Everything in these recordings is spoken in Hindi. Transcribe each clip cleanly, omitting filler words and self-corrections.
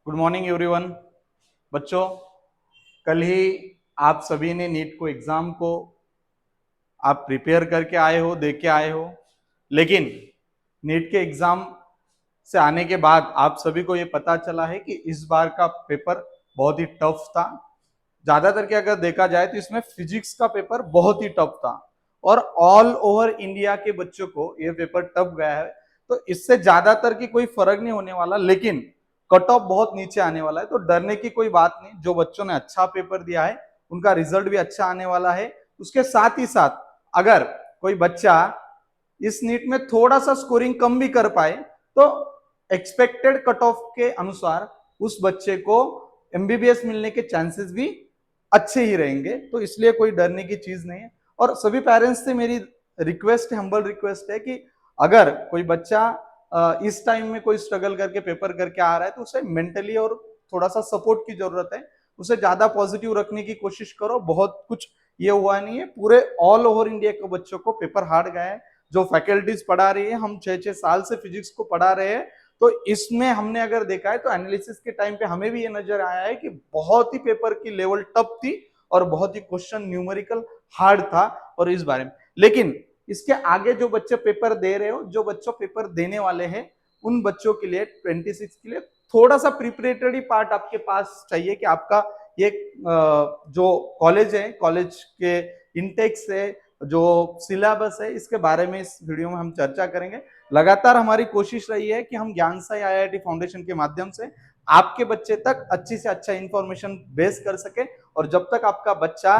Good morning everyone. बच्चों, कल ही आप सभी ने नीट को एग्जाम को आप प्रिपेयर करके आए हो, दे के आए हो। लेकिन नीट के एग्जाम से आने के बाद आप सभी को ये पता चला है कि इस बार का पेपर बहुत ही टफ था। ज्यादातर के अगर देखा जाए तो इसमें फिजिक्स का पेपर बहुत ही टफ था और ऑल ओवर इंडिया के बच्चों को ये पेपर टफ गया है। तो इससे ज्यादातर की कोई फर्क नहीं होने वाला, लेकिन कट ऑफ बहुत नीचे आने वाला है। तो डरने की कोई बात नहीं। जो बच्चों ने अच्छा पेपर दिया है उनका रिजल्ट भी अच्छा आने वाला है। उसके साथ ही साथ अगर कोई बच्चा इस नीट में थोड़ा सा स्कोरिंग कम भी कर पाए तो एक्सपेक्टेड कट ऑफ के अनुसार उस बच्चे को एमबीबीएस मिलने के चांसेस भी अच्छे ही रहेंगे। तो इसलिए कोई डरने की चीज नहीं है। और सभी पेरेंट्स से मेरी रिक्वेस्ट है, हम्बल रिक्वेस्ट है कि अगर कोई बच्चा इस टाइम में कोई स्ट्रगल करके पेपर करके आ रहा है तो उसे मेंटली और थोड़ा सा सपोर्ट की जरूरत है। उसे ज्यादा पॉजिटिव रखने की कोशिश करो। बहुत कुछ ये हुआ नहीं है, पूरे ऑल ओवर इंडिया के बच्चों को पेपर हार्ड गया है। जो फैकल्टीज पढ़ा रही है, हम 6-6 साल से फिजिक्स को पढ़ा रहे हैं, तो इसमें हमने अगर देखा है तो एनालिसिस के टाइम पे हमें भी ये नजर आया है कि बहुत ही पेपर की लेवल टफ थी और बहुत ही क्वेश्चन न्यूमेरिकल हार्ड था। और इस बारे में लेकिन इसके आगे जो बच्चे पेपर दे रहे हो, जो बच्चों पेपर देने वाले हैं, उन बच्चों के लिए 26 के लिए थोड़ा सा प्रिपरेटरी पार्ट आपके पास चाहिए कि आपका ये जो कॉलेज है, कॉलेज के इनटेक से जो सिलेबस है, इसके बारे में इस वीडियो में हम चर्चा करेंगे। लगातार हमारी कोशिश रही है कि हम ज्ञान साई आईआईटी फाउंडेशन के माध्यम से आपके बच्चे तक अच्छी से अच्छा इंफॉर्मेशन बेस कर सके। और जब तक आपका बच्चा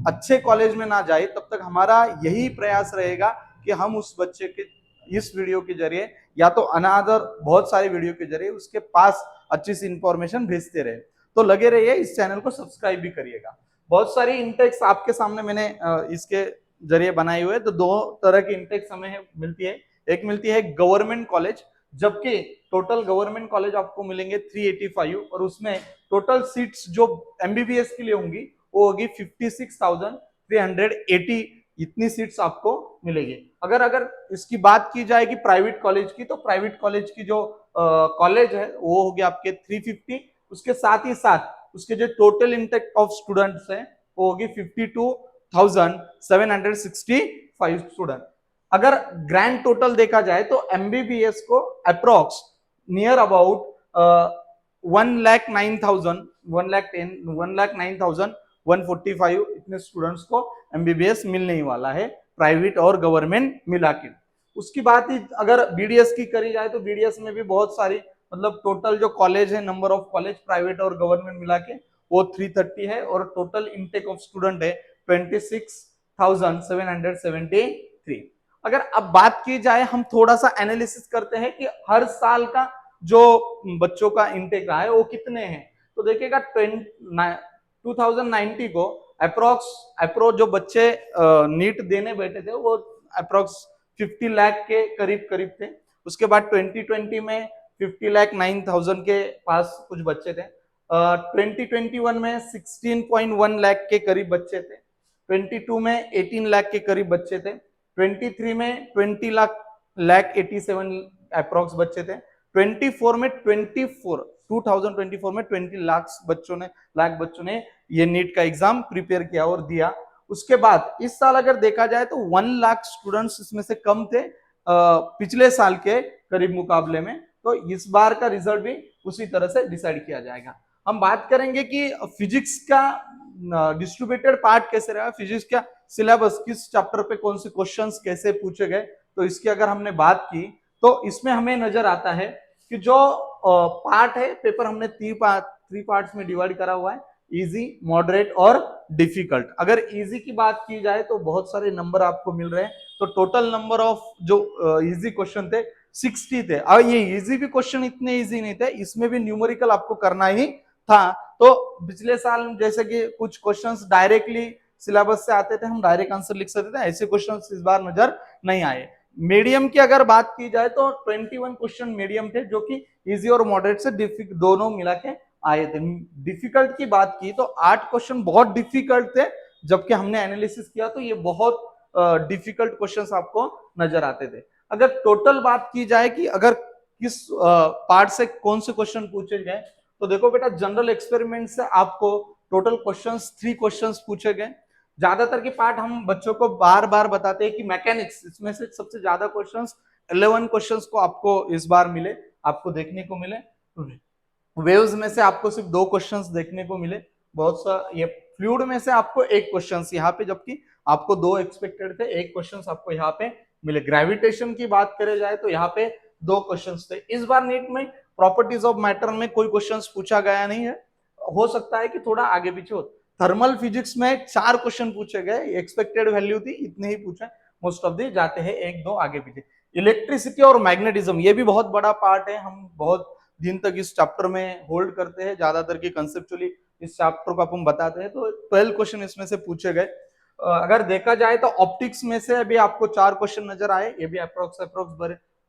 अच्छे कॉलेज में ना जाए तब तक हमारा यही प्रयास रहेगा कि हम उस बच्चे के इस वीडियो के जरिए या तो अनादर बहुत सारे वीडियो के जरिए उसके पास अच्छी सी इंफॉर्मेशन भेजते रहे। तो लगे रहिए, इस चैनल को सब्सक्राइब भी करिएगा। बहुत सारी इंटेक्स आपके सामने मैंने इसके जरिए बनाई हुए। तो दो तरह की इंटेक्स हमें मिलती है। एक मिलती है गवर्नमेंट कॉलेज, जबकि टोटल गवर्नमेंट कॉलेज आपको मिलेंगे 385 और उसमें टोटल सीट्स जो एमबीबीएस के लिए होंगी वो होगी 56,380। इतनी सीट्स आपको मिलेगी। अगर अगर इसकी बात की जाएगी प्राइवेट कॉलेज की, तो प्राइवेट कॉलेज की जो कॉलेज है वो होगी आपके 350। उसके साथ ही साथ उसके जो टोटल इंटेक ऑफ स्टूडेंट्स हैं वो होगी 52,765 स्टूडेंट। अगर ग्रैंड टोटल देखा जाए तो एमबीबीएस को अप्रोक्स नियर अबाउट 1,09,145 इतने स्टूडेंट्स को एमबीबीएस मिलने ही वाला है, प्राइवेट और गवर्नमेंट मिला के। उसकी बात ही अगर बीडीएस की करी जाए तो बीडीएस में भी बहुत सारी, मतलब टोटल जो कॉलेज है, नंबर ऑफ कॉलेज प्राइवेट और गवर्नमेंट मिला के वो 330 है और टोटल इनटेक ऑफ स्टूडेंट है 26,773। अगर अब बात की जाए, हम थोड़ा सा एनालिसिस करते हैं कि हर साल का जो बच्चों का इनटेक रहा है वो कितने हैं। तो देखिएगा 2090 को अप्रोक्स जो बच्चे नीट देने बैठे थे वो अप्रोक्स 50 लाख के करीब करीब थे। उसके बाद 2020 में 50,09,000 के पास कुछ बच्चे थे। 2021 में 16.1 लाख के करीब बच्चे थे। 22 में 18 लाख के करीब बच्चे थे। 23 में 20 लाख 87 अप्रोक्स बच्चे थे। 24 में 2024 में 20 लाख बच्चों ने ये नीट का एग्जाम प्रिपेयर किया और दिया। उसके बाद इस साल अगर देखा जाए तो 1 लाख स्टूडेंट्स इसमें से कम थे पिछले साल के करीब मुकाबले में। तो इस बार का रिजल्ट भी उसी तरह से डिसाइड किया जाएगा। हम बात करेंगे कि फिजिक्स का डिस्ट्रीब्यूटेड पार्ट कैसे रहा, फिजिक्स का सिलेबस किस चैप्टर पे कौन से क्वेश्चंस कैसे पूछे गए। तो इसकी अगर हमने बात की तो इसमें हमें नजर आता है कि जो पार्ट है पेपर हमने थ्री पार्ट्स में डिवाइड करा हुआ है, इजी, मॉडरेट और डिफिकल्ट। अगर इजी की बात की जाए तो बहुत सारे नंबर आपको मिल रहे हैं। तो टोटल नंबर ऑफ जो इजी क्वेश्चन थे 60 थे। और ये इजी भी क्वेश्चन इतने इजी नहीं थे, इसमें भी न्यूमेरिकल आपको करना ही था। तो पिछले साल जैसे कि कुछ क्वेश्चंस डायरेक्टली सिलेबस से आते थे, हम डायरेक्ट आंसर लिख सकते थे, ऐसे क्वेश्चंस इस बार नजर नहीं आए। मीडियम की अगर बात की जाए तो 21 क्वेश्चन मीडियम थे, जो कि इजी और मॉडरेट से दोनों मिला के आए थे। डिफिकल्ट की बात की तो 8 क्वेश्चन बहुत डिफिकल्ट थे, जबकि हमने एनालिसिस किया तो ये बहुत डिफिकल्ट क्वेश्चंस आपको नजर आते थे। अगर टोटल बात की जाए कि अगर किस पार्ट से कौन से क्वेश्चन पूछे गए, तो देखो बेटा, जनरल एक्सपेरिमेंट से आपको टोटल क्वेश्चंस 3 क्वेश्चंस पूछे गए। ज्यादातर के पार्ट हम बच्चों को बार बार बताते हैं कि मैकेनिक्स, इसमें से सबसे ज्यादा क्वेश्चंस 11 क्वेश्चंस को आपको इस बार मिले, आपको देखने को मिले। वेव्स में से आपको सिर्फ 2 क्वेश्चंस देखने को मिले, बहुत सा ये फ्लूइड में से आपको 1 क्वेश्चंस यहाँ पे, जबकि आपको 2 एक्सपेक्टेड थे, 1 क्वेश्चंस आपको यहाँ पे मिले। ग्रेविटेशन की बात करे जाए तो यहाँ पे 2 क्वेश्चंस थे। इस बार नीट में प्रॉपर्टीज ऑफ मैटर में कोई क्वेश्चंस पूछा गया नहीं है, हो सकता है कि थोड़ा आगे पीछे हो। थर्मल फिजिक्स में 4 क्वेश्चन पूछे गए, एक्सपेक्टेड वैल्यू थी, इतने ही पूछे, मोस्ट ऑफ दी जाते हैं 1-2 आगे पीछे। इलेक्ट्रिसिटी और मैग्नेटिज्म, ये भी बहुत बड़ा पार्ट है, हम बहुत दिन तक इस चैप्टर में होल्ड करते हैं, ज्यादातर की कंसेप्चुअली इस चैप्टर को हम बताते हैं, तो 12 क्वेश्चन इसमें से पूछे गए। अगर देखा जाए तो ऑप्टिक्स में से अभी आपको 4 क्वेश्चन नजर आए, ये भी अप्रोक्स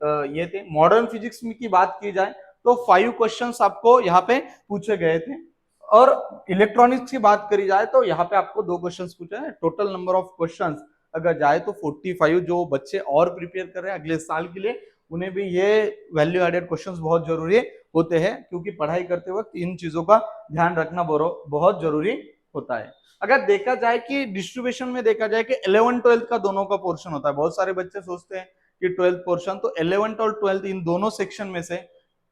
ये थे। मॉडर्न फिजिक्स की बात की जाए तो 5 क्वेश्चंस आपको यहाँ पे पूछे गए थे, और इलेक्ट्रॉनिक्स की बात करी जाए तो यहाँ पे आपको 2 क्वेश्चंस पूछे हैं। टोटल नंबर ऑफ क्वेश्चंस अगर जाए तो 45। जो बच्चे और प्रिपेयर कर रहे हैं अगले साल के लिए, उन्हें भी ये वैल्यू एडेड क्वेश्चंस बहुत जरूरी होते हैं, क्योंकि पढ़ाई करते वक्त इन चीजों का ध्यान रखना बहुत जरूरी होता है। अगर देखा जाए कि डिस्ट्रीब्यूशन में देखा जाए कि 11-12 का दोनों का पोर्शन होता है, बहुत सारे बच्चे सोचते हैं कि 12th पोर्शन, तो 11th और 12th इन दोनों सेक्शन में से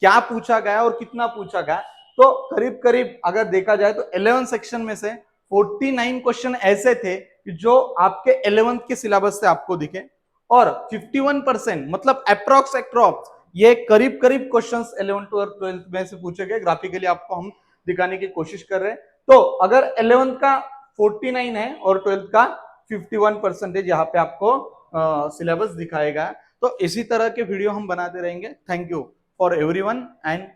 क्या पूछा गया और कितना पूछा गया, तो करीब करीब अगर देखा जाए तो 11 सेक्शन में से 49 क्वेश्चन ऐसे थे जो आपके 11th के सिलेबस से आपको दिखे, और 51% मतलब अप्रोक्स ये करीब करीब क्वेश्चंस 11th और 12th में से पूछे गए। ग्राफिकली आपको हम दिखाने की कोशिश कर रहे हैं। तो अगर 11th का 49 है और 12th का 51% यहाँ पे आपको सिलेबस दिखाएगा। तो इसी तरह के वीडियो हम बनाते रहेंगे। Thank you for everyone and